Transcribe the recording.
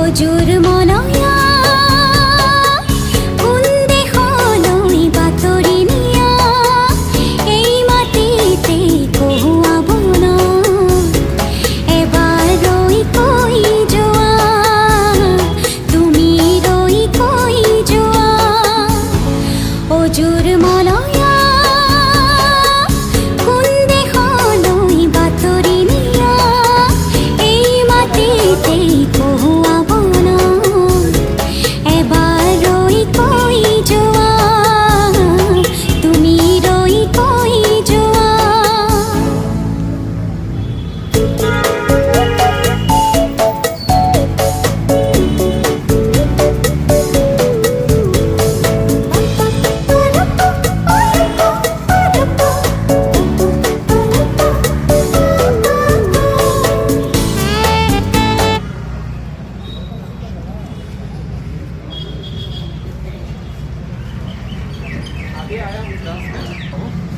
অজুর মলয়া কোন দেশলৈ বাতৰি নিয়া এই মাটিতে কহুৱাব ন এবাৰ ৰৈ কৈ যোৱা তুমি ৰৈ কৈ যোৱা অজুৰ মলয়া কোন দেশলৈ বাতৰি নিয়া এই মাটিতে কহুৱাব ন এবাৰ ৰৈ কৈ যোৱা তুমি ৰৈ কৈ যোৱা आगे आया हूँ 10 मिनट